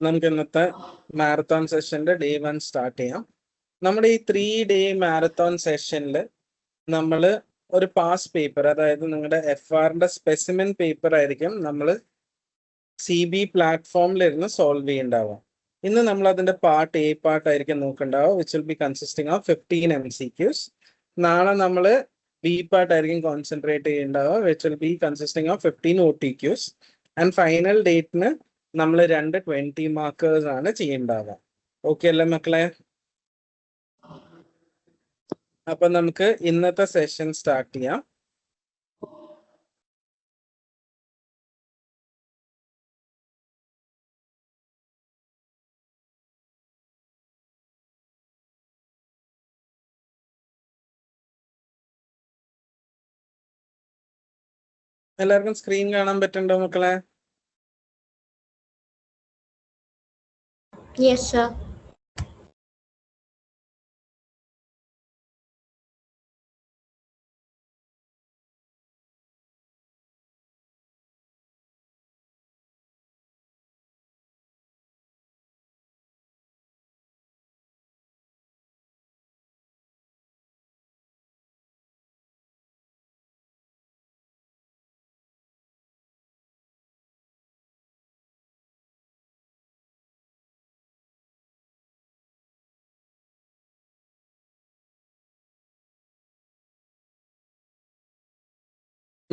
നമുക്ക് ഇന്നത്തെ marathon സെഷന്റെ day 1 start ചെയ്യാം. നമ്മുടെ ഈ 3-day മാരത്തോൺ സെഷനിൽ നമ്മൾ ഒരു പാസ് പേപ്പർ, അതായത് നിങ്ങളുടെ FRന്റെ സ്പെസിമെൻ പേപ്പർ ആയിരിക്കും നമ്മൾ CB പ്ലാറ്റ്ഫോമിലിരുന്ന് സോൾവ് ചെയ്യേണ്ടാവുക. ഇന്ന് നമ്മൾ അതിന്റെ പാർട്ട് A പാർട്ടായിരിക്കും നോക്കണ്ടാവുക, which will be consisting of 15 MCQs. നാളെ നമ്മൾ B പാർട്ടായിരിക്കും കോൺസെൻട്രേറ്റ് ചെയ്യേണ്ടാവുക, which will be consisting of 15 OTQs. And final ഡേറ്റിന് നമ്മൾ 2 20 മാർക്കേഴ്സ് ആണ് ചെയ്യേണ്ടാവുക. ഓക്കെ അല്ലേ മക്കളെ? അപ്പൊ നമുക്ക് ഇന്നത്തെ സെഷൻ സ്റ്റാർട്ട് ചെയ്യാം. എല്ലാവർക്കും സ്ക്രീൻ കാണാൻ പറ്റുന്നുണ്ടോ മക്കളെ? Yes, sir.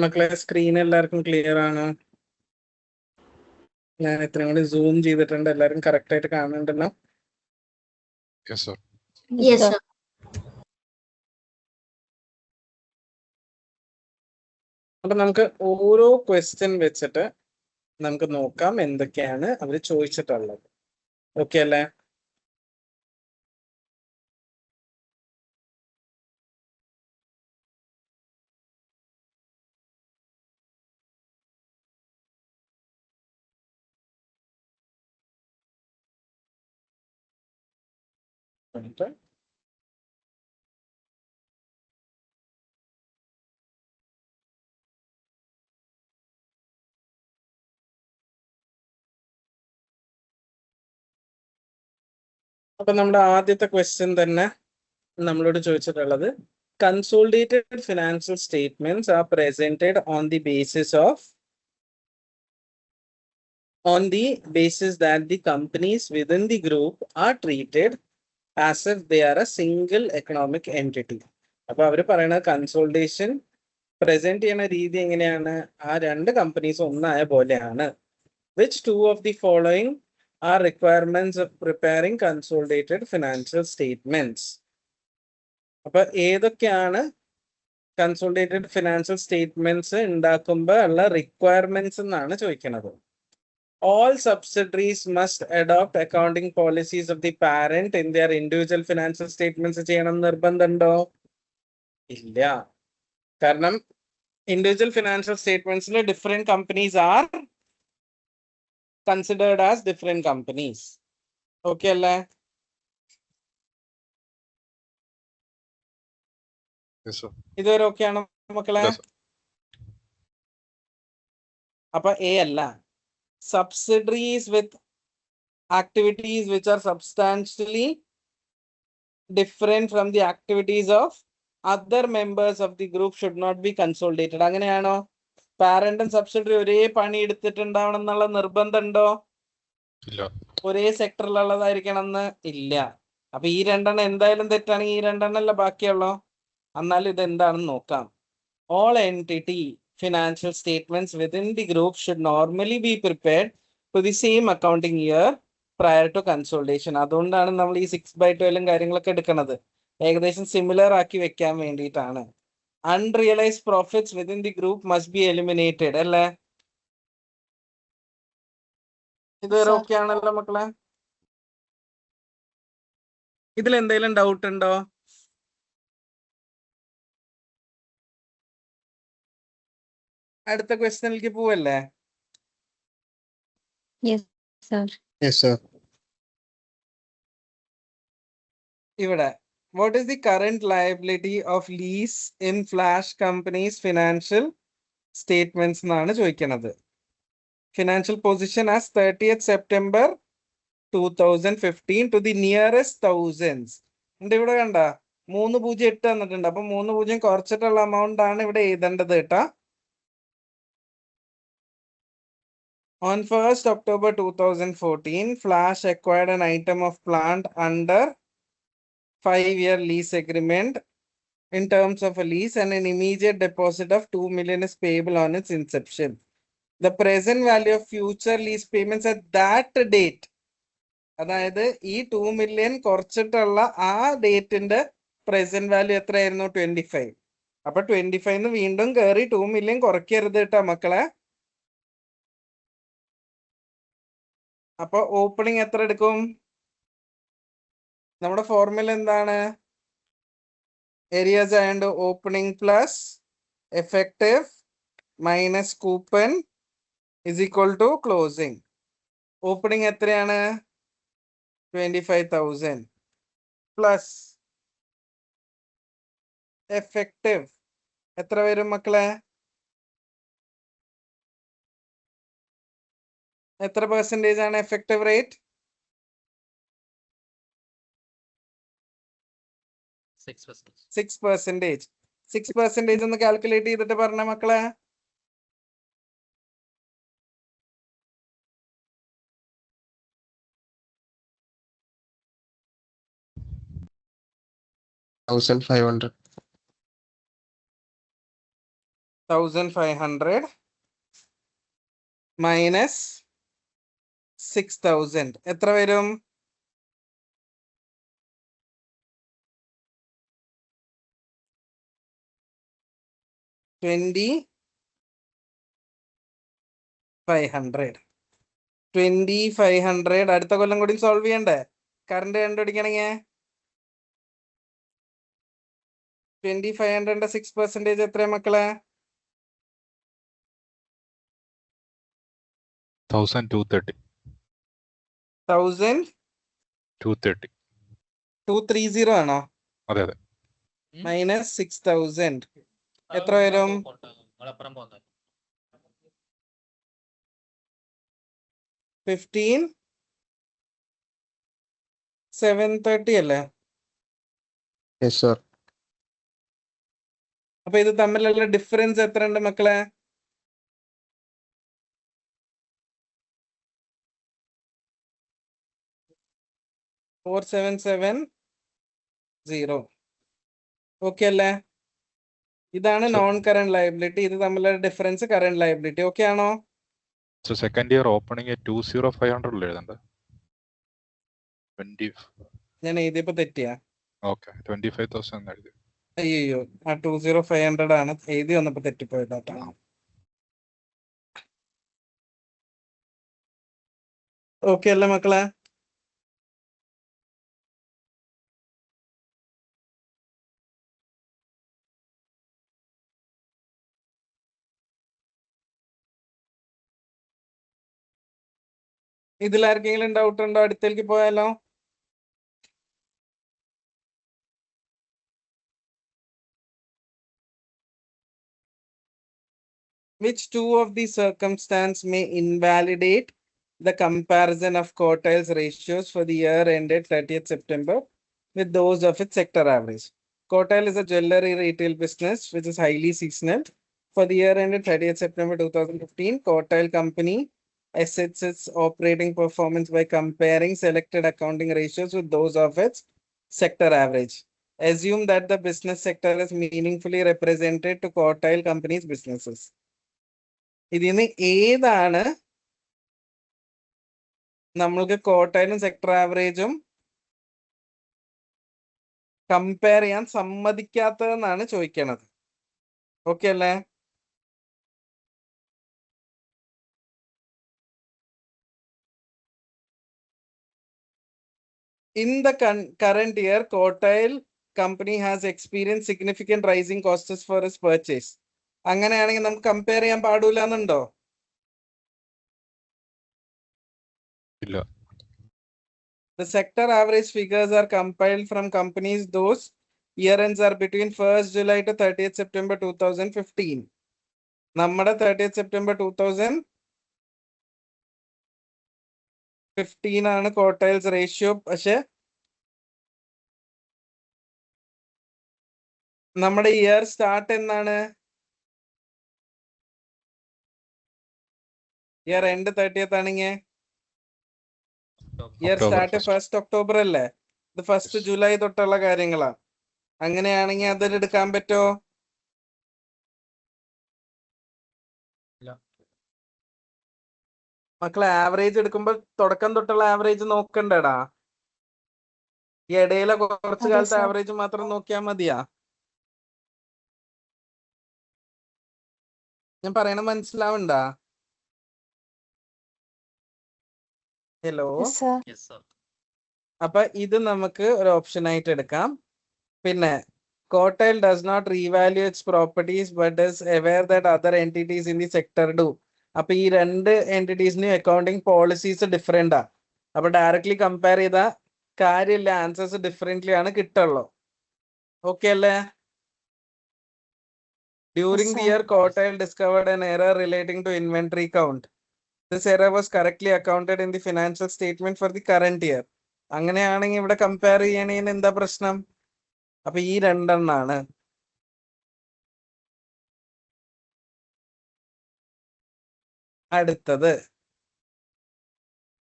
മക്കളെ സ്ക്രീൻ എല്ലാവർക്കും ക്ലിയർ ആണ്? ഞാൻ ഇത്രയും കൂടി സൂം ചെയ്തിട്ടുണ്ട്, എല്ലാവരും കറക്റ്റ് ആയിട്ട് കാണുന്നുണ്ടല്ലോ? Yes, sir. Yes, sir. അപ്പൊ നമുക്ക് ഓരോ ക്വസ്റ്റ്യൻ വെച്ചിട്ട് നമുക്ക് നോക്കാം എന്തൊക്കെയാണ് അവർ ചോദിച്ചിട്ടുള്ളത്. ഓക്കെ അല്ലേ? അപ്പൊ നമ്മുടെ ആദ്യത്തെ ക്വസ്റ്റ്യൻ തന്നെ നമ്മളോട് ചോദിച്ചിട്ടുള്ളത്, consolidated financial statements are presented on the basis that the companies within the group are treated as if they are a single economic entity. അപ്പൊ അവർ പറയുന്നത് കൺസോളിഡേഷൻ പ്രസന്റ് ചെയ്യുന്ന രീതി എങ്ങനെയാണ്? ആ രണ്ട് കമ്പനീസ് ഒന്നായ പോലെയാണ്. Which two of the following are requirements of preparing consolidated financial statements? അപ്പൊ ഏതൊക്കെയാണ് കൺസോളിഡേറ്റഡ് ഫിനാൻഷ്യൽ സ്റ്റേറ്റ്മെന്റ്സ് ഉണ്ടാക്കുമ്പോൾ ഉള്ള റിക്വയർമെന്റ്സ് എന്നാണ് ചോദിക്കുന്നത്. All subsidiaries must adopt accounting policies of the parent in their individual financial statements ചെയ്യണം നിർബന്ധമുണ്ടോ? ഇല്ല. കാരണം ഇൻഡിവിജ്വൽ ഫിനാൻഷ്യൽ സ്റ്റേറ്റ്മെന്റ്സിൽ different companies are considered as different companies. Okay അല്ലേ? Yes, sir. ഇതുവരെ ഓക്കെ ആണോ മക്കളെ? Yes, sir. അപ്പൊ എ അല്ല, subsidiaries with activities which are substantially different from the activities of other members of the group should not be consolidated. അങ്ങനെയാണോ? പാരന്റും subsidiary ഒരേ പണി എടുത്തിട്ടുണ്ടാവണം എന്നുള്ള നിർബന്ധം ഉണ്ടോ? ഇല്ല. ഒരേ സെക്ടറിലുള്ളതായിരിക്കണം എന്ന് ഇല്ല. അപ്പൊ ഈ രണ്ടെണ്ണം എന്തായാലും തെറ്റാണെങ്കിൽ ഈ രണ്ടെണ്ണല്ല ബാക്കിയുള്ളോ? എന്നാലും ഇത് എന്താണെന്ന് നോക്കാം. All entity financial statements within the group should normally be prepared for the same accounting year prior to consolidation. അതുകൊണ്ടാണ് നമ്മൾ ഈ 6/12 കാര്യങ്ങളൊക്കെ എടുക്കുന്നത്, ഏകദേശം സിമിലർ ആക്കി വെക്കാൻ വേണ്ടിയിട്ടാണ്. Unrealized profits within the group must be eliminated. അല്ലേ? ഇതുവരെ ഓക്കെ ആണല്ലോ മക്കളെ? ഇതിൽ എന്തെങ്കിലും ഡൗട്ട് ഉണ്ടോ? അടുത്ത ക്വസ്റ്റ്യനിലേക്ക് പോവല്ലേ? Yes, sir. Yes, sir. ഇവിടെ what is the current liability of lease in Flash companies financial statements എന്നാണ് ചോദിക്കുന്നത്. Financial position as 30th September 2015 to the nearest thousands. ഇവിടെ കണ്ട 308 തന്നിട്ടുണ്ട്. അപ്പൊ 30 കുറച്ചിട്ടുള്ള amount ആണ് ഇവിടെ എഴുതേണ്ടത് കേട്ടാ. On 1st October 2014, Flash acquired an item of plant under 5-year lease agreement in terms of a lease, and an immediate deposit of 2 million is payable on its inception. The present value of future lease payments at that date, അതായത് ഈ 2 million കുറച്ചിട്ടുള്ള ആ ഡേറ്റിന്റെ present value എത്രയായിരുന്നു? 25. അപ്പൊ 25 വീണ്ടും കയറി 2 million കുറയ്ക്കരുത് കേട്ടോ മക്കളെ. അപ്പൊ ഓപ്പണിംഗ് എത്ര എടുക്കും? നമ്മുടെ ഫോർമുല എന്താണ്? ഏരിയാസ് ആയതുകൊണ്ട് opening plus effective minus coupon is equal to closing. Opening എത്രയാണ്? 25,000 പ്ലസ് എഫക്റ്റീവ് എത്ര വരും മക്കളെ? എത്ര പെർസെന്റേജ് ആണ് എഫക്റ്റീവ് റേറ്റ്? 6%. 6% ഒന്ന് കാൽക്കുലേറ്റ് ചെയ്തിട്ട് പറഞ്ഞ മക്കളെ. $1,500 മൈനസ് 6,000 എത്ര വരും? 2,500. 2,500 അടുത്ത കൊല്ലം കൂടി സോൾവ് ചെയ്യണ്ടേ കറണ്ട് കണ്ടുപിടിക്കണമെങ്കിൽ? 2,500 6% എത്ര മക്കളെ? 1,230. 230 ആണോ? അതെ അതെ. മൈനസ് 6,000 എത്ര വരും? 15,730 അല്ലേ? അപ്പൊ ഇത് തമ്മിലുള്ള ഡിഫറൻസ് എത്ര ഉണ്ട് മക്കളെ? 4,770. ഓക്കെ അല്ലേ? ഇതാണ് നോൺ കറന്റ് ലയബിലിറ്റി. ഇത് തമ്മിലുള്ള ഡിഫറൻസ് കറന്റ് ലയബിലിറ്റി. ഓക്കെ ആണോ? So second year opening 20,500 എഴുതണ്ട. ഞാൻ എഴുതിയപ്പോ തെറ്റിയാ? ഓക്കെ 25,000 എഴുതി. അയ്യോ ആ 20,500 ആണ് എഴുതി വന്നപ്പോ തെറ്റിപ്പോയതാട്ടോ. ഓക്കെ അല്ലേ മക്കളെ? ഇതിൽ ആർക്കെങ്കിലും ഡൗട്ട് ഉണ്ടോ? അടുത്തേക്ക് പോയാലോ? Which two of these circumstances may invalidate the comparison of quartiles ratios for the year ended 30th September with those of its sector average? Quartile is a jewelry retail business which is highly seasonal. For the year ended 30th September 2015, Quartile company assesses its operating performance by comparing selected accounting ratios with those of its sector average. Assume that the business sector is meaningfully represented to Quartile companies' businesses. ഇതിന് ഏതാണ് നമ്മൾക്ക് ക്വാർട്ടൈലും sector ആവറേജും compare ചെയ്യാൻ സമ്മതിക്കാത്തതെന്നാണ് ചോദിക്കണത്. Okay അല്ലേ? In the current year, Quartile company has experienced significant rising costs for its purchase. അങ്ങനെയാണെങ്കിൽ നമുക്ക് compare ചെയ്യാൻ പാടില്ല എന്നുണ്ടോ? ഇല്ല. The sector average figures are compiled from companies those year ends are between 1st July to 30th September 2015. നമ്മുടെ 30th September 2015 15 ആണ് quartiles ratio. പക്ഷെ നമ്മുടെ year start എന്നാണ്? ഇയർ എൻഡ് 30th ആണെങ്കിൽ year October start 1st. 1st October അല്ലേ? ഇത് 1st July തൊട്ടുള്ള കാര്യങ്ങളാ. അങ്ങനെയാണെങ്കിൽ അതിൽ എടുക്കാൻ പറ്റോ? മക്കളെ ആവറേജ് എടുക്കുമ്പോ തുടക്കം തൊട്ടുള്ള ആവറേജ് നോക്കണ്ടടാ. ഈ ഇടയിലെ കുറച്ച് അതെ കാലത്തെ സർ. ആവറേജ് മാത്രം നോക്കിയാൽ മതിയാ? ഞാൻ പറയണ മനസ്സിലാവണ്ട? ഹലോ. Yes, sir. അപ്പൊ ഇത് നമുക്ക് ഒരു ഓപ്ഷൻ ആയിട്ട് എടുക്കാം. പിന്നെ quartile does not revalue its properties but is aware that other entities in the sector do. അപ്പൊ ഈ രണ്ട് എൻറ്റിറ്റീസിനും അക്കൗണ്ടിങ് പോളിസീസ് ഡിഫറെന്റ് ആ. അപ്പൊ ഡയറക്ട്ലി കമ്പയർ ചെയ്ത കാര്യമില്ല, ആൻസേഴ്സ് ഡിഫറെന്റ്ലി ആണ് കിട്ടുള്ളൂ. ഓക്കെ അല്ലേ? During the sir. year, Quartile discovered an error relating to inventory count. This error was correctly accounted in the financial statement for the current year. അങ്ങനെയാണെങ്കിൽ ഇവിടെ compare ചെയ്യണേന് എന്താ പ്രശ്നം? അപ്പൊ ഈ രണ്ടെണ്ണാണ്. അടുത്തത്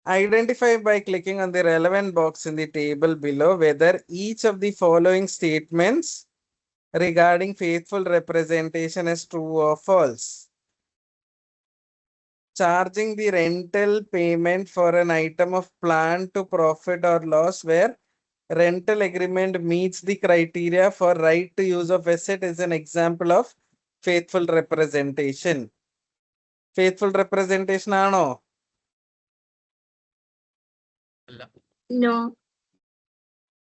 identify by clicking on the relevant box in the table below whether each of the following statements regarding faithful representation is true or false. Charging the rental payment for an item of plant to profit or loss where rental agreement meets the criteria for right to use of asset is an example of faithful representation. Faithful representation ആണോ? No.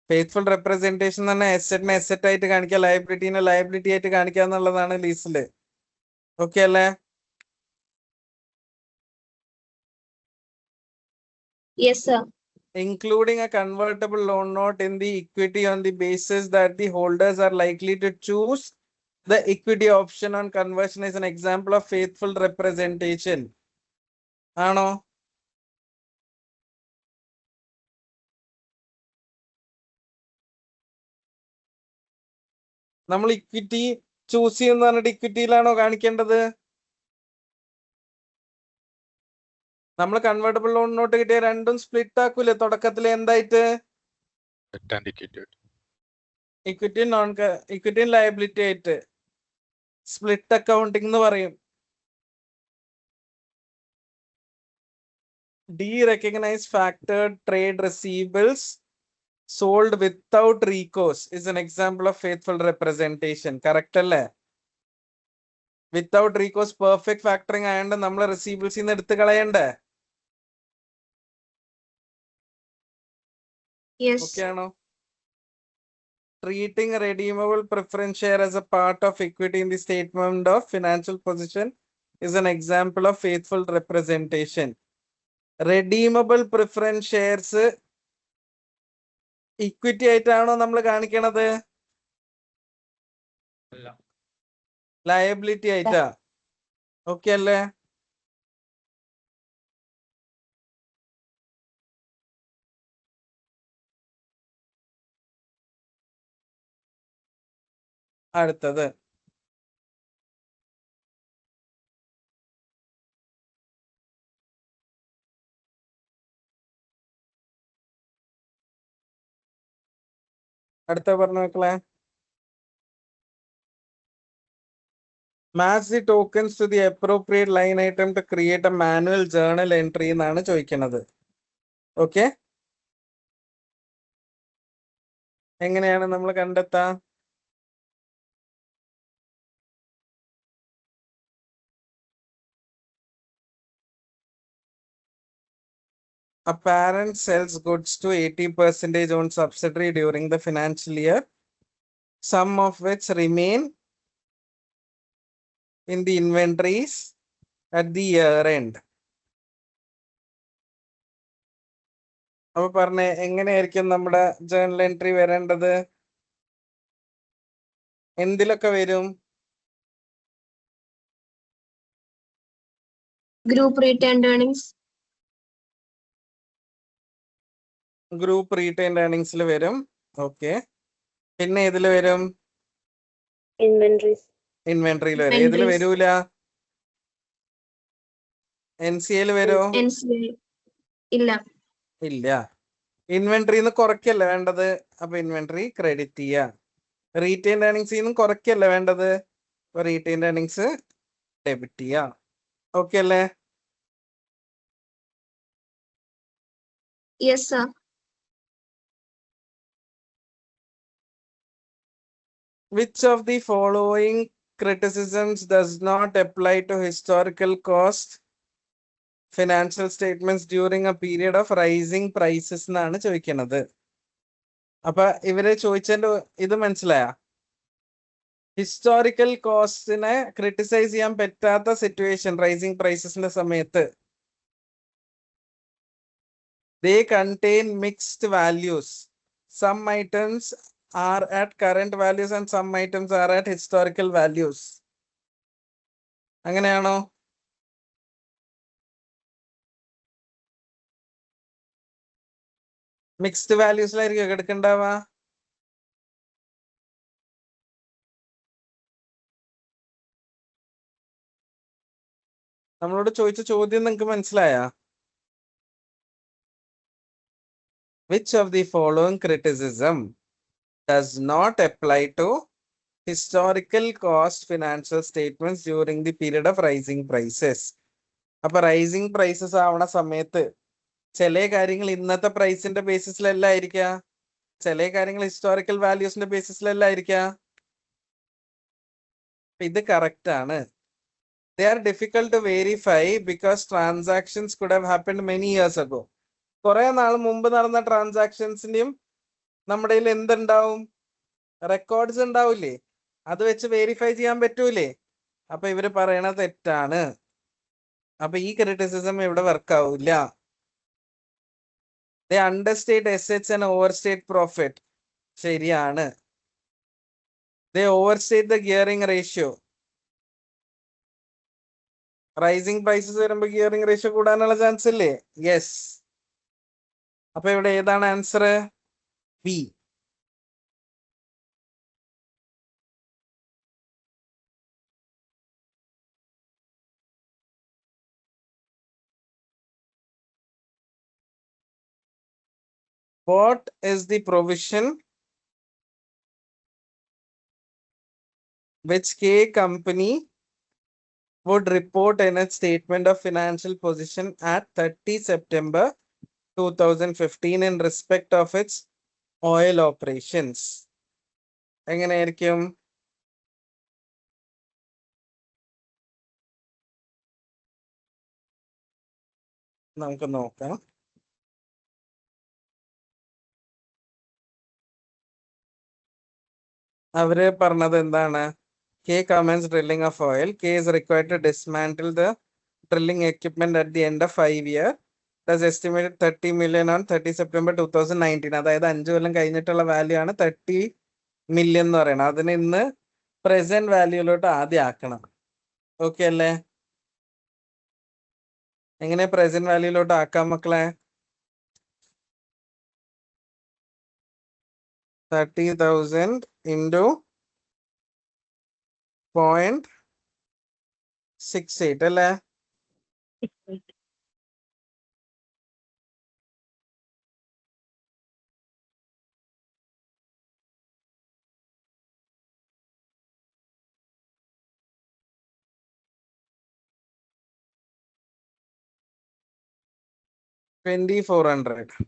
Faithful representation തന്നെ അസറ്റിനെ asset ആയിട്ട് കാണിക്കുക, ലയബിലിറ്റിനെ liability ആയിട്ട് കാണിക്കുക എന്നുള്ളതാണ് ലീസില്. Okay അല്ലേ? Yes, sir. Including a convertible loan note in the equity on the basis that the holders are likely to choose the equity option on conversion is an example of faithful representation. ആണോ? നമ്മൾ equity choose ചെയ്യുന്ന പറഞ്ഞിട്ട് ഇക്വിറ്റിയിലാണോ കാണിക്കേണ്ടത്? നമ്മൾ convertible loan note കിട്ടിയ രണ്ടും split ആക്കൂലേ തുടക്കത്തിൽ? എന്തായിട്ട്? Debt and equity. Equity non equity liability ആയിട്ട് സ്പ്ലിറ്റ് അക്കൗണ്ടിംഗ് എന്ന് പറയും. De-recognize factored trade receivables sold without recourse is an example of faithful representation. Correct അല്ലേ? വിത്തൗട്ട് റീകോസ് പെർഫെക്റ്റ് ഫാക്ടറിങ് ആയതുകൊണ്ട് നമ്മൾ റിസീവബിൾസിൽ നിന്ന് എടുത്ത് കളയണ്ടേ? Yes. ഓക്കെ ആണോ? Treating a redeemable preference share as a part of equity in the statement of financial position is an example of faithful representation. Redeemable preference shares equity ആയിട്ടാണോ നമ്മൾ കാണിക്കണത്? Liability ആയിട്ടാ. Okay അല്ലേ? അടുത്തത് പറഞ്ഞ മക്കളെ. Match the tokens to the appropriate line item to create a manual journal entry എന്നാണ് ചോദിക്കുന്നത്. ഓക്കെ, എങ്ങനെയാണ് നമ്മൾ കണ്ടെത്താ? A parent sells goods to 80% on subsidiary during the financial year, some of which remain in the inventories at the year end. അപ്പൊ പറഞ്ഞേ, എങ്ങനെയായിരിക്കും നമ്മുടെ journal entry വരേണ്ടത്? എന്തിലൊക്കെ വരും? Group retained earnings. Group retained ഏർണിങ്സിൽ വരും. ഓക്കെ, പിന്നെ ഏതിൽ വരും? ഇൻവെന്ററീസ്. ഇൻവെന്ററിയിൽ വരും. ഏതിൽ Inventories. വരൂല? NCA വരോ? NCA. ഇല്ല. ഇല്ല. ഇൻവെന്ററിന്ന് കുറയ്ക്കല്ലേ വേണ്ടത്, അപ്പൊ ഇൻവെന്ററി ക്രെഡിറ്റ് ചെയ്യാ. റീറ്റെയിൻഡ് ഏർണിങ്സിൽ നിന്നും കുറയ്ക്കല്ലേ വേണ്ടത്, അപ്പൊ റീറ്റെയിൻഡ് ഏർണിങ്സ് ഡെബിറ്റ് ചെയ്യാ. ഓക്കെ അല്ലേ? Yes, sir. Which of the following criticisms does not apply to historical cost financial statements during a period of rising prices എന്നാണ് ചോദിക്കുന്നത്. അപ്പൊ ഇവരെ ചോദിച്ചതിന്റെ ഇത് മനസ്സിലായ? ഹിസ്റ്റോറിക്കൽ കോസ്റ്റിനെ ക്രിട്ടിസൈസ് ചെയ്യാൻ പറ്റാത്ത സിറ്റുവേഷൻ റൈസിങ് പ്രൈസസിന്റെ സമയത്ത് they contain mixed values. Some items are at current values and some items are at historical values. അങ്ങനെയാണോ? മിക്സ്ഡ് വാല്യൂസിലായിരിക്കും എടുക്കണ്ടാവാ. നമ്മളോട് ചോദിച്ച ചോദ്യം നിങ്ങൾക്ക് മനസ്സിലായ? Which of the following criticism does not apply to historical cost financial statements during the period of rising prices? അപ്പൊ rising prices ആവണ സമയത്ത് ചില കാര്യങ്ങൾ ഇന്നത്തെ പ്രൈസിന്റെ ബേസിസിലല്ല ആയിരിക്കുക, ചില കാര്യങ്ങൾ ഹിസ്റ്റോറിക്കൽ വാല്യൂസിന്റെ ബേസിസിലല്ല ആയിരിക്കുക. ഇത് കറക്റ്റ് ആണ്. They are difficult to verify because transactions could have happened many years ago. കുറെ നാൾ മുമ്പ് നടന്ന ട്രാൻസാക്ഷൻസിന്റെയും നമ്മുടെ കയ്യിൽ എന്തുണ്ടാവും? റെക്കോർഡ്സ് ഉണ്ടാവില്ലേ? അത് വെച്ച് വെരിഫൈ ചെയ്യാൻ പറ്റൂലേ? അപ്പൊ ഇവര് പറയണത് തെറ്റാണ്. അപ്പൊ ഈ ക്രിറ്റിസിസം ഇവിടെ വർക്ക് ആവില്ല. They understate assets and overstate profit. ശരിയാണ്. They overstate the gearing ratio. Rising prices വരുമ്പോ ഗിയറിംഗ് റേഷ്യോ കൂടാനുള്ള ചാൻസ് ഇല്ലേ? യെസ്. അപ്പൊ ഇവിടെ ഏതാണ് answer? B. What is the provision which K company would report in its statement of financial position at 30 September 2015 in respect of its oil operations? എങ്ങനെയായിരിക്കും? നമുക്ക് നോക്കാം. അവര് പറഞ്ഞത് എന്താണ്? K commenced drilling of oil. K is required to dismantle the drilling equipment at the end of 5 years. Thus estimated 30 million on 30 September 2019. അതായത് 5 കൊല്ലം കഴിഞ്ഞിട്ടുള്ള value ആണ് 30 million എന്ന് പറയുന്നത്. അതിന് ഇന്ന് പ്രസന്റ് വാല്യൂലോട്ട് ആദ്യം ആക്കണം. ഓക്കെ അല്ലേ? എങ്ങനെ പ്രസന്റ് വാല്യൂലോട്ട് ആക്കാം മക്കളെ? 30,000 into 0.68 അല്ലേ? $2,400.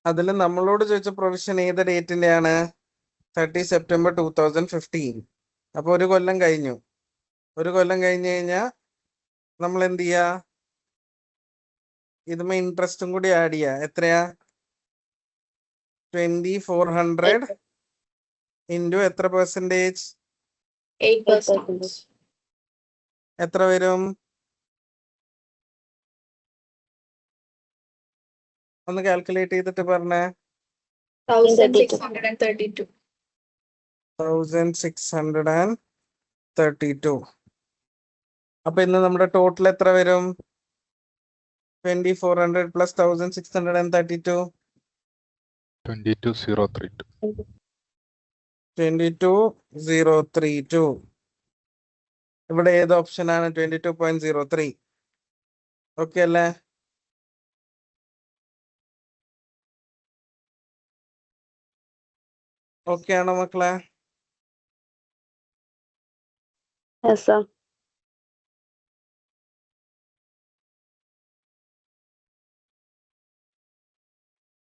അതിൽ നമ്മളോട് ചോദിച്ച പ്രൊവിഷൻ ഏത് ഡേറ്റിന്റെ ആണ്? 30 സെപ്റ്റംബർ 2015. അപ്പൊ ഒരു കൊല്ലം കഴിഞ്ഞു. ഒരു കൊല്ലം കഴിഞ്ഞു കഴിഞ്ഞാൽ നമ്മൾ എന്ത് ചെയ്യാ? ഇതുമേ ഇൻട്രസ്റ്റും കൂടി ആഡ് ചെയ്യാ. എത്രയാ? 2,400 ഇൻറ്റു എത്ര പെർസെൻറ്റേജ്? 8%. എത്ര വരും? ഒന്ന് കാൽക്കുലേറ്റ് ചെയ്തിട്ട് പറഞ്ഞേ. 1,632. 1,632. 32. അപ്പൊ ഇന്ന് നമ്മുടെ ടോട്ടൽ എത്ര വരും? 2400 പ്ലസ് 1632. 22032. 22032. ഇവിടെ ഏത് ഓപ്ഷൻ ആണ്? 22.03. ഓക്കെ അല്ലേ? ഓക്കെ ആണോ മക്കളെ? Yes, sir.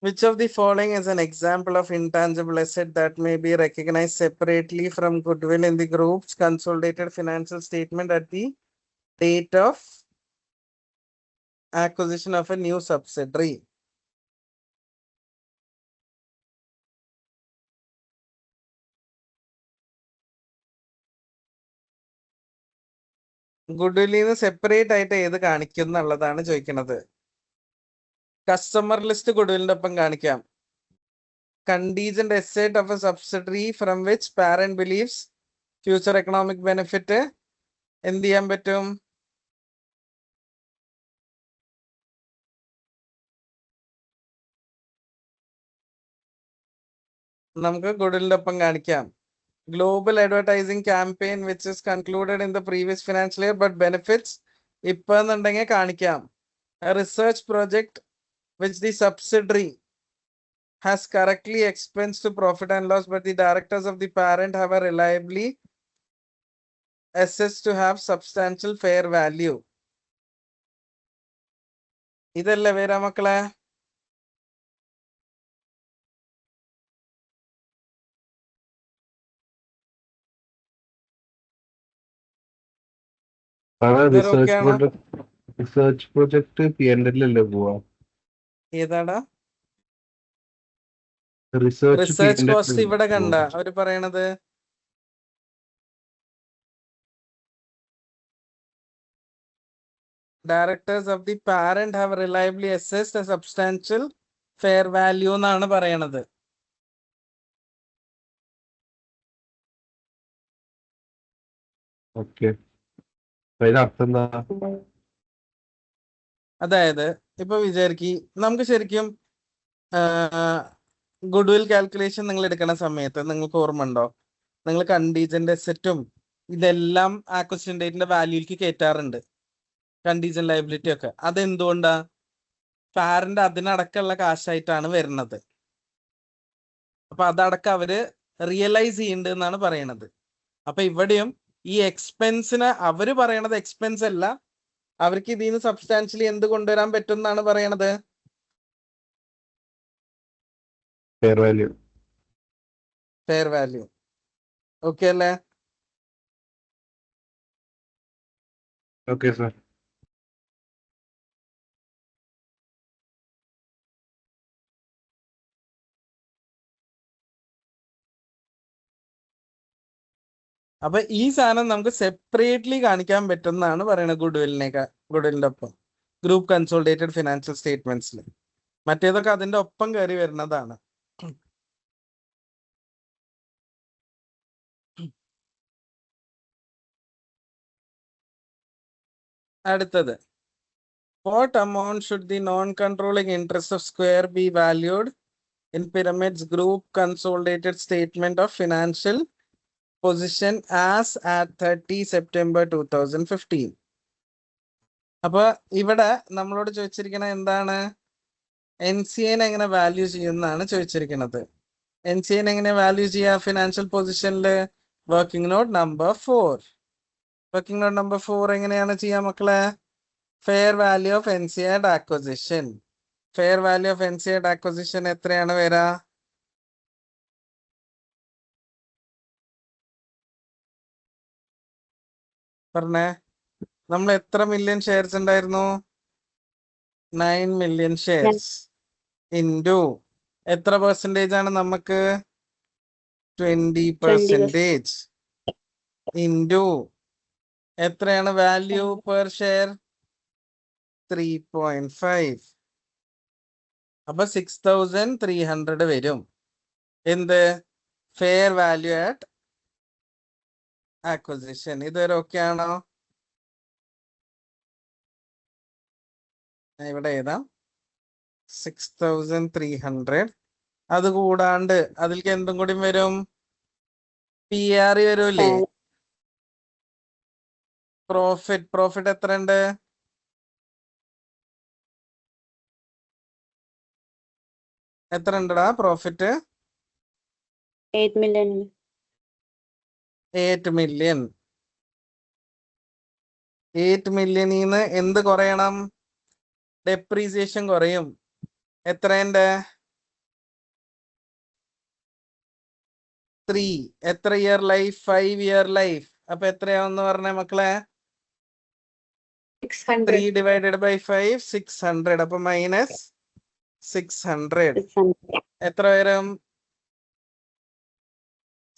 Which of the following is an example of intangible asset that may be recognized separately from goodwill in the group's consolidated financial statement at the date of acquisition of a new subsidiary? ഗുഡ്വില്ലിൽ നിന്ന് separate ആയിട്ട് ഏത് കാണിക്കും എന്നുള്ളതാണ് ചോദിക്കുന്നത്. Customer list ഗുഡ്വില്ലിന്റെ ഒപ്പം കാണിക്കാം. Contingent asset of a subsidiary from which parent believes future economic benefit എന്ത് ചെയ്യാൻ പറ്റും? നമുക്ക് ഗുഡ്വില്ലിന്റെ ഒപ്പം കാണിക്കാം. Global advertising campaign which is concluded in the previous financial year but benefits ഇപ്പൊ എന്നുണ്ടെങ്കിൽ കാണിക്കാം. A research project which the subsidiary has correctly expensed to profit and loss but the directors of the parent have a reliably assessed to have substantial fair value. ഇതല്ലേ വേറെ മക്കളെ? Research project P&L അല്ലേ പോവാ? ഏതാടാ? Research research cost ഇവിടെ കണ്ട അവര് പറയണത് directors of the parent have reliably assessed a substantial fair value എന്നാണ് പറയണത്. ഓക്കെ, അതിനർത്ഥം എന്താ? അതായത് ഇപ്പൊ വിചാരിക്കി നമുക്ക് ശരിക്കും ഗുഡ്വിൽ കാൽക്കുലേഷൻ നിങ്ങൾ എടുക്കുന്ന സമയത്ത് നിങ്ങൾക്ക് ഓർമ്മ ഉണ്ടോ? നിങ്ങൾ കണ്ടീജന്റ് അസറ്റും ഇതെല്ലാം ആക്വിസിഷൻ ഡേറ്റിന്റെ വാല്യൂക്ക് കയറ്റാറുണ്ട്, കണ്ടീജന്റ് ലയബിലിറ്റി ഒക്കെ. അതെന്തുകൊണ്ടാ? പാരന്റ് അതിനടക്കമുള്ള കാശായിട്ടാണ് വരുന്നത്. അപ്പൊ അതടക്കം അവര് റിയലൈസ് ചെയ്യുന്നുണ്ട് എന്നാണ് പറയണത്. അപ്പൊ ഇവിടെയും ഈ എക്സ്പെൻസിന് അവര് പറയണത് എക്സ്പെൻസ് അല്ല, അവർക്ക് ഇതിൽ നിന്ന് സബ്സ്റ്റാൻഷ്യലി എന്ത് കൊണ്ടുവരാൻ പറ്റും എന്നാണ് പറയണത്? Fair value. Fair value. Okay അല്ലേ? Okay sir. അപ്പൊ ഈ സാധനം നമുക്ക് സെപ്പറേറ്റ്ലി കാണിക്കാൻ പറ്റും എന്നാണ് പറയുന്നത് ഗുഡ്വില്ലിന്റെ ഒപ്പം ഗ്രൂപ്പ് കൺസോളിഡേറ്റഡ് ഫിനാൻഷ്യൽ സ്റ്റേറ്റ്മെന്റ്സിൽ. മറ്റേതൊക്കെ അതിന്റെ ഒപ്പം കയറി വരുന്നതാണ്. അടുത്തത്, what amount should the non-controlling interest of Square be valued in Pyramid's group consolidated statement of financial position as at 30 September 2015? അപ്പൊ ഇവിടെ നമ്മളോട് ചോദിച്ചിരിക്കുന്നത് എന്താണ്? NCA എങ്ങനെ വാല്യൂ ചെയ്യുന്നതാണ് ചോദിച്ചിരിക്കുന്നത്. NCA എങ്ങനെ വാല്യൂ ചെയ്യാ? ഫിനാൻഷ്യൽ പൊസിഷനിൽ working not number 4. Working not number 4 എങ്ങനെയാണ് ചെയ്യാ മക്കളെ? Fair value of NCA at acquisition. Fair value of NCA at acquisition എത്രയാണ് വരാ? പറഞ്ഞേ. നമ്മൾ എത്ര മില്യൺ ഷെയർസ് ഉണ്ടായിരുന്നു? 9 million ഷെയർസ് ഇൻറ്റു എത്ര പെർസെൻറ്റേജ് ആണ് നമുക്ക്? 20% ഇൻറ്റു എത്രയാണ് വാല്യൂ പെർ ഷെയർ? 3.5. അപ്പൊ 6300 വരും. എന്ത്? ഫെയർ വാല്യൂ ആറ്റ് ആക്വസിഷൻ. ഇതുവരെ ഓക്കെ ആണോ? ഞാൻ ഇവിടെ എഴുതാം 6300. അത് കൂടാണ്ട് അതിലേക്ക് എന്തും കൂടി വരും? PRE വരൂലേ? പ്രോഫിറ്റ് എത്ര ഉണ്ട്? എത്ര ഉണ്ടടാ പ്രോഫിറ്റ്? 8 million. 8 million. 8 millionന്ന് എന്ത് കുറയണം? ഡെപ്രീസിയേഷൻ കുറയും. എത്രയുണ്ട്? 3. എത്ര ഇയർ ലൈഫ്? 5 year life. അപ്പൊ എത്രയാവെന്ന് പറഞ്ഞേ മക്കളെ? 600. 3 divided by 5 600. അപ്പൊ മൈനസ് 600. 600. എത്ര വരും?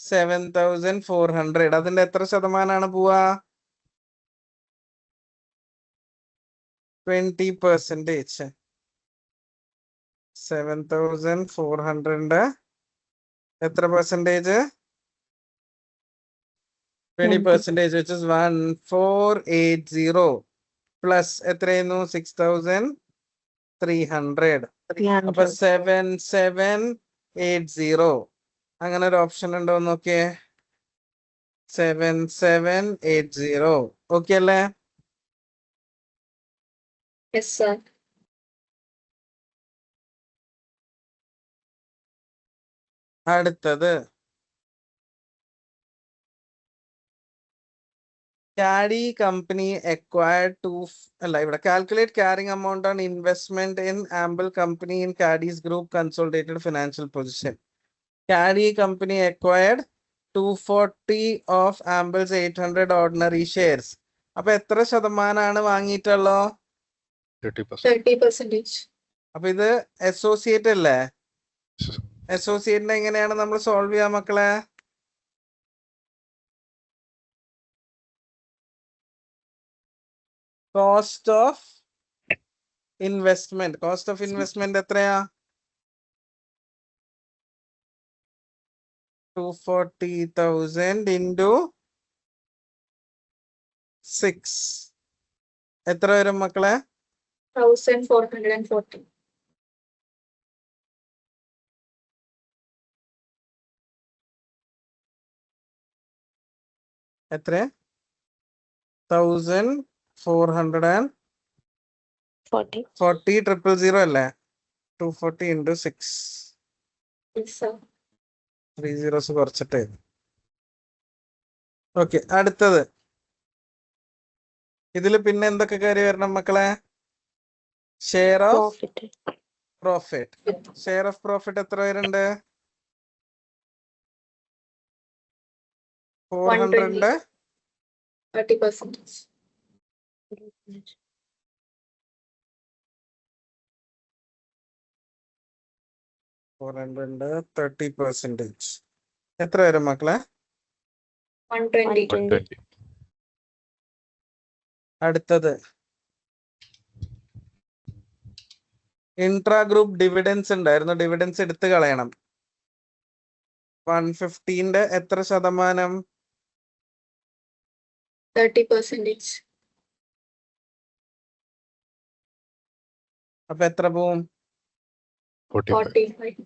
7400. അതിന്റെ എത്ര ശതമാനാണ് പോവാ? 20%. 7400 എത്ര പെർസെന്റേജ്? 20%, which is 1480 പ്ലസ് എത്രയായിരുന്നു? 6300. അപ്പൊ 7780. അങ്ങനെ ഒരു ഓപ്ഷൻ ഉണ്ടോ നോക്കിയേ. 7780. ഓക്കെ അല്ലേ? Yes, sir. അടുത്തത് Caddy company acquired ഇവിടെ calculate carrying amount on investment in Amble company in Caddy's group consolidated financial position. Caddy company acquired 240 of Amble's 800 ordinary shares. അപ്പൊ എത്ര ശതമാനാണ് വാങ്ങിയിട്ടുള്ളോ? 30%. 30%. അപ്പൊ ഇത് അസോസിയേറ്റ് അല്ലേ? അസോസിയേറ്റിനെ എങ്ങനെയാണ് നമ്മൾ സോൾവ് ചെയ്യാ മക്കളെ? കോസ്റ്റ് ഓഫ് ഇൻവെസ്റ്റ്മെന്റ് എത്രയാ? 240,000 into 6. എത്ര വരും മക്കളെ? 1440. എത്ര? 1440 40. 000 അല്ലേ? 240 into 6. Yes, sir. 3 zeros കുറച്ചിട്ട്. ഓക്കെ, അടുത്തത് ഇതില് പിന്നെ എന്തൊക്കെ കാര്യം വരണം മക്കളെ? Share of Profit. Profit. Share of profit എത്ര പേരുണ്ട്? 400. 30%. 30%. എത്ര വരും മക്കളെ? 120. 120. അടുത്തത് ഇൻട്രാ ഗ്രൂപ്പ് ഡിവിഡൻസ് ഉണ്ടായിരുന്നു. ഡിവിഡൻസ് എടുത്തു കളയണം. 115 എത്ര ശതമാനം? 30%. അപ്പൊ എത്ര പോവും? 45. 45.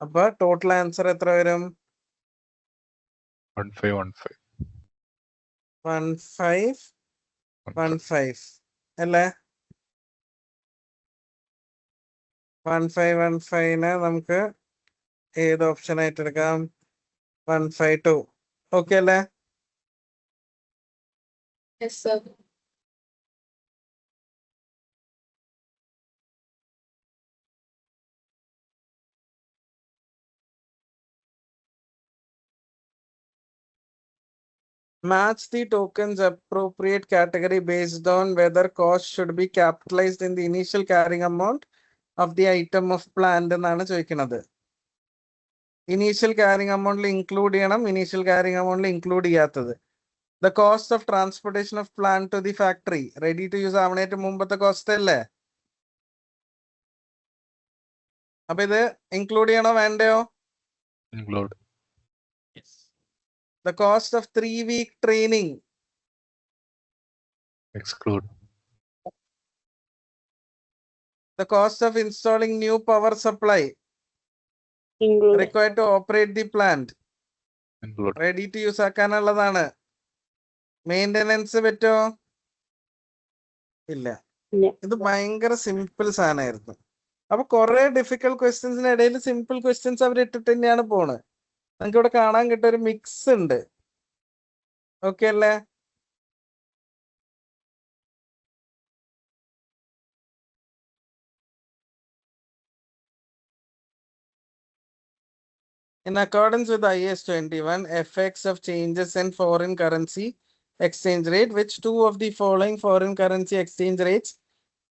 അപ്പൊ ടോട്ടൽ ആൻസർ എത്ര വരും? 1515. 1515 അല്ലേ? 1515 നമുക്ക് ഏത് ഓപ്ഷൻ ആയിട്ട് എടുക്കാം? 152. ഓക്കെ അല്ലേ? Yes, sir. Match the tokens appropriate category based on whether cost should be capitalized in the initial carrying amount of the item of plant എന്നാണ് ചോദിക്കുന്നത്. ഇനീഷ്യൽ കാരിങ് അമൗണ്ടിൽ ഇൻക്ലൂഡ് ചെയ്യണം, ഇനീഷ്യൽ കാരിങ് അമൗണ്ടിൽ include ചെയ്യാത്തത്. The cost of transportation of plant to the factory ready to use ആവണേറ്റ് മുമ്പത്തെ cost അല്ലേ? അപ്പൊ ഇത് ഇൻക്ലൂഡ് ചെയ്യണോ വേണ്ടയോ? include, the cost of 3-week training, exclude, the cost of installing new power supply Include. required to operate the plant, include, ready to use ആക്കാനുള്ളതാണ്. Maintenance പറ്റോ? ഇല്ല. ഇല്ല. ഇത് ഭയങ്കര സിമ്പിൾ സാധനമായിരുന്നു. അപ്പൊ കുറെ ഡിഫിക്കൽട്ട് ക്വസ്റ്റ്യൻസിന് ഇടയിൽ സിമ്പിൾ ക്വസ്റ്റ്യൻസ് അവർ ഇട്ടിട്ട് തന്നെയാണ് പോണത്. നമുക്ക് ഇവിടെ കാണാൻ കിട്ടിയ ഒരു മിക്സ് ഉണ്ട്. ഓക്കെ അല്ലേ? In accordance with IAS 21, effects of changes in foreign currency exchange rate, which two of the following foreign currency exchange rates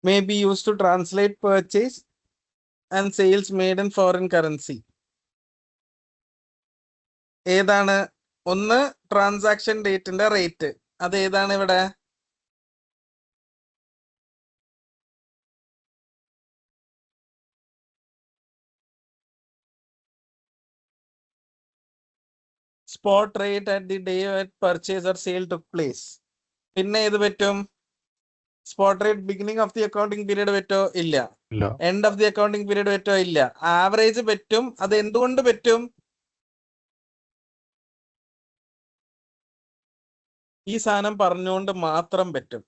may be used to translate purchase and sales made in foreign currency? ഏതാണ്? ഒന്ന് transaction ഡേറ്റിന്റെ rate, അത് ഏതാണ് ഇവിടെ? Spot rate at the day at purchase or sale took place. പിന്നെ ഏത് പറ്റും? Spot rate beginning of the accounting period പറ്റോ? ഇല്ല. ഇല്ല, end of the accounting period പറ്റോ? ഇല്ല. ആവറേജ് പറ്റും. അത് എന്തുകൊണ്ട് പറ്റും? ഈ സാധനം പറഞ്ഞുകൊണ്ട് മാത്രം പറ്റും.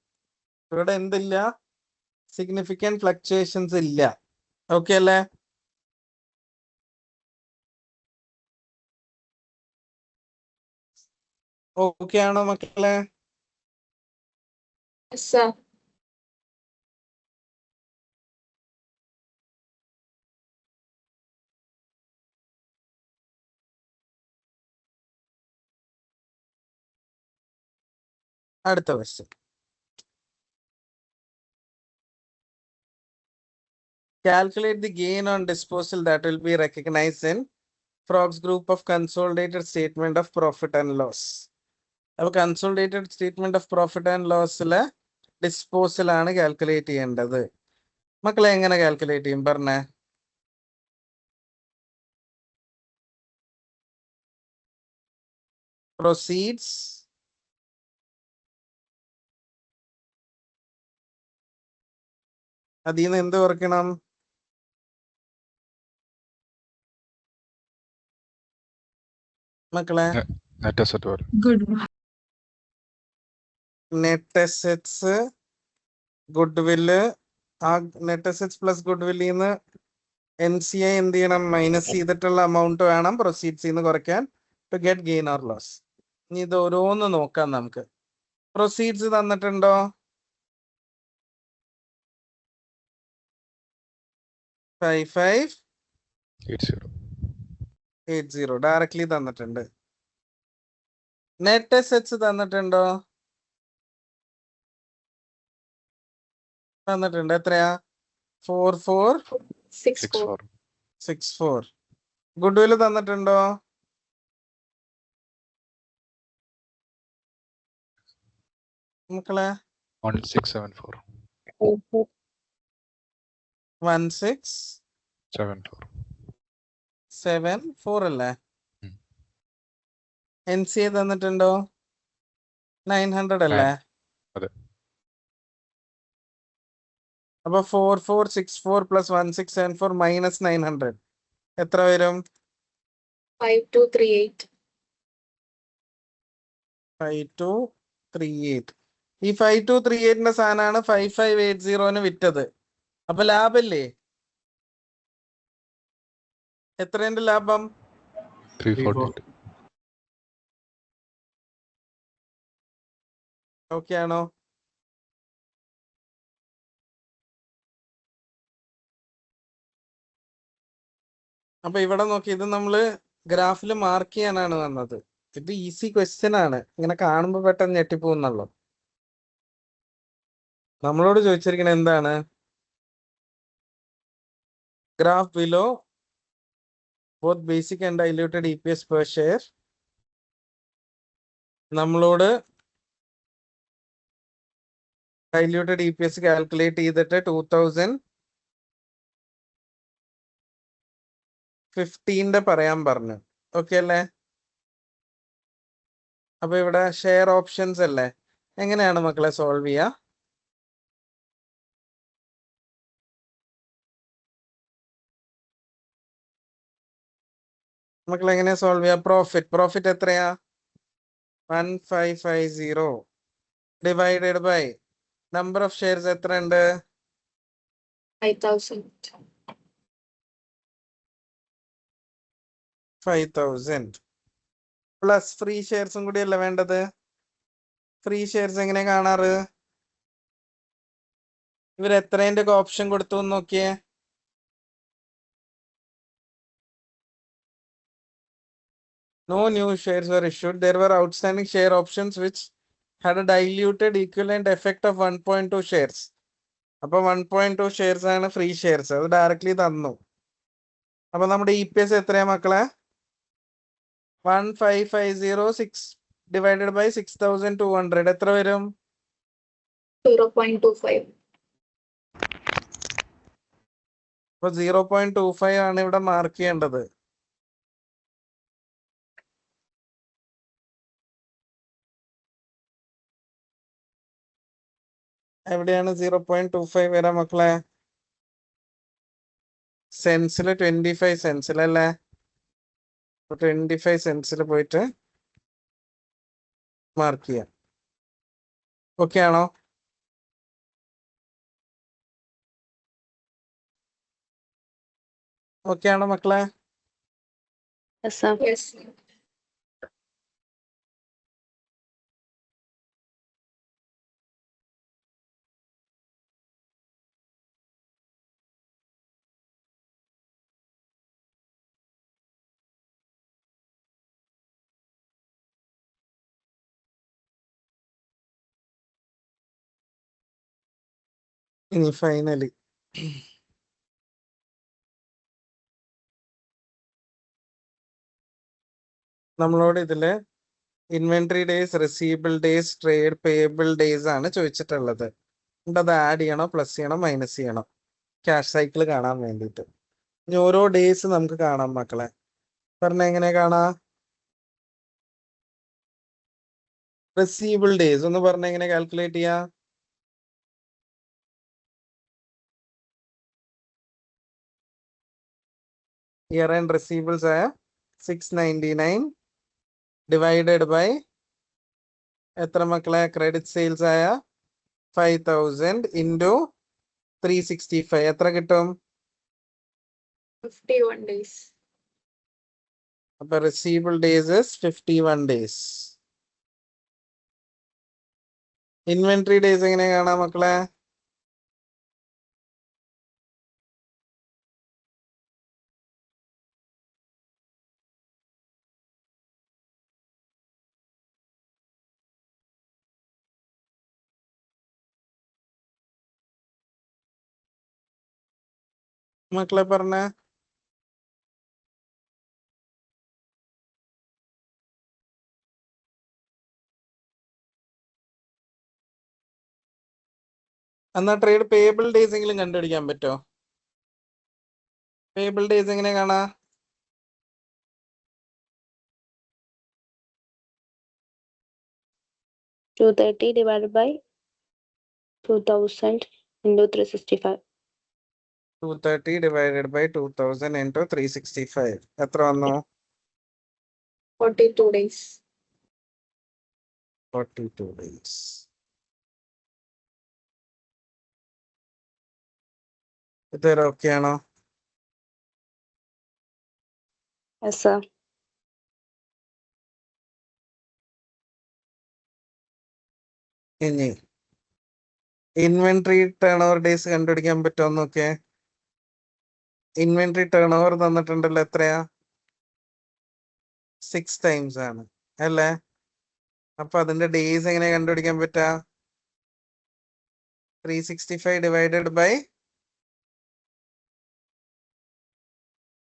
ഇവിടെ എന്തില്ല? സിഗ്നിഫിക്കന്റ് ഫ്ലക്ച്വേഷൻസ് ഇല്ല. ഓക്കെ അല്ലേ? ഓക്കെ ആണോ മക്കളെ? Yes, sir. അടുത്ത question. Calculate the gain on disposal that will be recognized in Frog's group of consolidated statement of profit and loss. അപ്പൊ consolidated statement of profit and ലോസിലെ disposal ആണ് calculate ചെയ്യേണ്ടത്. മക്കളെ എങ്ങനെ കാൽക്കുലേറ്റ് ചെയ്യും പറഞ്ഞേ? പ്രൊസീഡ്സ് അതിൽ നിന്ന് എന്ത് കുറയ്ക്കണം? മക്കളെ net asset value, net assets, good വില്ല്. ആ നെറ്റ് അസറ്റ്സ് പ്ലസ് ഗുഡ് വില്ലിൽ നിന്ന് NCI എന്ത് ചെയ്യണം? മൈനസ് ചെയ്തിട്ടുള്ള എമൗണ്ട് വേണം പ്രൊസീഡ്സ് നിന്ന് കുറയ്ക്കാൻ, to get gain or loss. ഇനി ഇത് ഓരോന്ന് നോക്കാം നമുക്ക്. പ്രൊസീഡ്സ് തന്നിട്ടുണ്ടോ? ഫൈവ് 80 ഡയറക്ട്ലി തന്നിട്ടുണ്ട്. നെറ്റ് അസറ്റ്സ് തന്നിട്ടുണ്ടോ? തന്നിട്ടുണ്ട്. എത്രയാ? 64. 64. ഗുഡ് വില്ല് തന്നിട്ടുണ്ടോ? മക്കളെ 1674, 1674 അല്ലേ? ഉം. NCA തന്നിട്ടുണ്ടോ? 900 അല്ലേ? അതെ. അപ്പൊ 4464 പ്ലസ് 1674 മൈനസ് 900 എത്ര വരും? 5238. 5238. ഈ 5238ന്റെ സാധനമാണ് 5580 വിറ്റത്. അപ്പൊ ലാഭല്ലേ? എത്രയുണ്ട് ലാഭം? 348, ഓക്കെ ആണോ? അപ്പൊ ഇവിടെ നോക്കി, ഇത് നമ്മള് ഗ്രാഫിൽ മാർക്ക് ചെയ്യാനാണ് വന്നത്. ഇത് ഈസി ക്വസ്റ്റ്യൻ ആണ്. ഇങ്ങനെ കാണുമ്പോ പെട്ടെന്ന് ഞെട്ടിപ്പോകുന്നുള്ളൂ. നമ്മളോട് ചോദിച്ചിരിക്കുന്നത് എന്താണ്? Graph below both basic and diluted EPS per share. നമ്മളോട് ഡൈല്യൂട്ടഡ് EPS കാൽക്കുലേറ്റ് ചെയ്തിട്ട് 15 പറയാൻ പറഞ്ഞു. ഓക്കെ അല്ലേ? അപ്പൊ ഇവിടെ ഷെയർ ഓപ്ഷൻസ് അല്ലേ? എങ്ങനെയാണ് മക്കളെ സോൾവ് ചെയ്യുക? മക്കളെ എങ്ങനെയാ സോൾവ് ചെയ്യുക? പ്രോഫിറ്റ് എത്രയാ? 1550 divided by number of shares എത്ര ഉണ്ട്? 5,000. 5000 പ്ലസ് ഫ്രീ ഷെയർസും കൂടി അല്ല വേണ്ടത്? ഫ്രീ ഷെയർസ് എങ്ങനെ കാണാറ്? ഇവർ എത്രേന്റെ ഓപ്ഷൻ കൊടുത്തു എന്ന് നോക്കിയേ. No new shares were issued. There were outstanding share options which had a diluted equivalent effect of 1.2 shares. അപ്പൊ 1.2 ഷെയർസ് ആണ് ഫ്രീ ഷെയർസ്. അത് ഡയറക്ട്ലി തന്നു. അപ്പൊ നമ്മുടെ EPS എത്രയാ മക്കളെ? 15506 ഡിവൈഡഡ് ബൈ 6200 എത്ര വരും? 0.25. അപ്പൊ 0.25 ആണ് ഇവിടെ മാർക്ക് ചെയ്യേണ്ടത്. എവിടെയാണ് 0.25 വരാം മക്കളെ? സെൻസിൽ 25 സെൻസിലല്ലേ? 25 സെൻസിൽ പോയിട്ട് മാർക്ക് ചെയ്യാം. ഓക്കെ ആണോ? ഓക്കെ ആണോ മക്കളെ? Yes, sir. Yes. ഇനി ഫൈനലി നമ്മളോട് ഇതില് inventory days, receivable days, trade payable days ആണ് ചോദിച്ചിട്ടുള്ളത്. അത് ആഡ് ചെയ്യണോ, പ്ലസ് ചെയ്യണോ, മൈനസ് ചെയ്യണോ? ക്യാഷ് സൈക്കിൾ കാണാൻ വേണ്ടിയിട്ട്. ഇനി ഓരോ ഡേയ്സ് നമുക്ക് കാണാം മക്കളെ. പറഞ്ഞ എങ്ങനെ കാണാ? റിസീവബിൾ ഡേയ്സ് ഒന്ന് പറഞ്ഞ എങ്ങനെ കാൽക്കുലേറ്റ് ചെയ്യാ? ഇയർ ആൻഡ് റിസീവബിൾസ് ആയ 699 ഡിവൈഡഡ് ബൈ എത്ര മക്കളെ? ക്രെഡിറ്റ് സെയിൽസ് ആയ 5000 ഇൻറ്റു 365 എത്ര കിട്ടും? 51 days. അപ്പൊ receivable days 51 days. Inventory days എങ്ങനെ കാണാം മക്കളെ? മക്കളെ പറഞ്ഞ എന്നാ ട്രേഡ് പേയബിൾ ഡേയ്സ് എങ്കിലും കണ്ടുപിടിക്കാൻ പറ്റോ? പേയബിൾ ഡേയ്സ് എങ്ങനെ കാണാ? $230 divided by 2,000 into 365. 230 divided by 2000 into 365 എത്ര വന്നു? 42 days. 42 ഡേയ്സ്. ഇതുവരെ ഓക്കെ ആണോ? Yes, sir. ഇനി ഇൻവെന്ററി ടേൺ ഓവർ ഡേയ്സ് കണ്ടുപിടിക്കാൻ പറ്റുമോ നോക്കിയേ. ഇൻവെന്ററി ടേൺ ഓവർ തന്നിട്ടുണ്ടല്ലോ, എത്രയാ? 6 ടൈംസ് ആണ് അല്ലേ? അപ്പൊ അതിന്റെ ഡേയ്സ് എങ്ങനെ കണ്ടുപിടിക്കാൻ പറ്റാ? 365 ഡിവൈഡഡ് ബൈ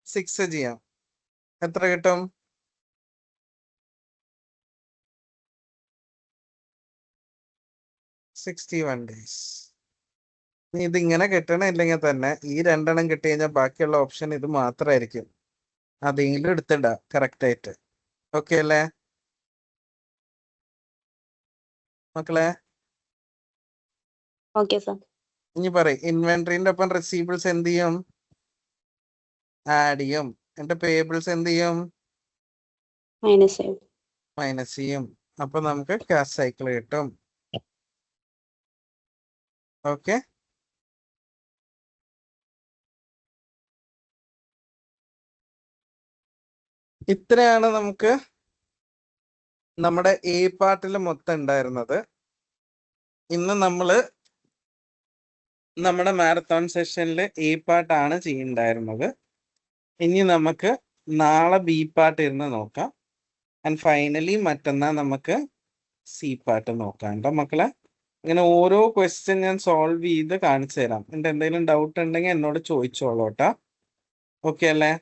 6 ചെയ്യാം. എത്ര കിട്ടും? 61 ഡേയ്സ്. ഇതിങ്ങനെ കിട്ടണില്ലെങ്കിൽ തന്നെ ഈ രണ്ടെണ്ണം കിട്ടി കഴിഞ്ഞാൽ ബാക്കിയുള്ള ഓപ്ഷൻ ഇത് മാത്രമായിരിക്കും. അതെങ്കിലും എടുത്തിടാ കറക്റ്റ് ആയിട്ട്. ഓക്കെ അല്ലേ മക്കളെ? Okay sir. ഇനി പറയും ഇൻവെന്ററിന്റെ ഒപ്പം റെസീവബിൾസ് എന്ത് ചെയ്യും? ആഡ് ചെയ്യും. എന്നിട്ട് പേബിൾസ് എന്ത് ചെയ്യും? മൈനസ് ചെയ്യും. മൈനസ് ചെയ്യും. അപ്പൊ നമുക്ക് ക്യാഷ് സൈക്കിൾ കിട്ടും. ഓക്കെ, ഇത്രയാണ് നമുക്ക് നമ്മുടെ എ പാർട്ടിൽ മൊത്തം ഉണ്ടായിരുന്നത്. ഇന്ന് നമ്മള് നമ്മുടെ മാരത്തോൺ സെഷനിൽ എ പാർട്ടാണ് ചെയ്യുന്നുണ്ടായിരുന്നത്. ഇനി നമുക്ക് നാളെ ബി പാർട്ട് ഇരുന്ന് നോക്കാം. ആൻഡ് ഫൈനലി മറ്റന്നാൾ നമുക്ക് സി പാർട്ട് നോക്കാം കേട്ടോ മക്കളെ. ഇങ്ങനെ ഓരോ ക്വസ്റ്റ്യൻ ഞാൻ സോൾവ് ചെയ്ത് കാണിച്ചു തരാം. എന്നിട്ട് എന്തെങ്കിലും ഡൗട്ട് ഉണ്ടെങ്കിൽ എന്നോട് ചോദിച്ചോളൂ കേട്ടോ. ഓക്കെ അല്ലേ?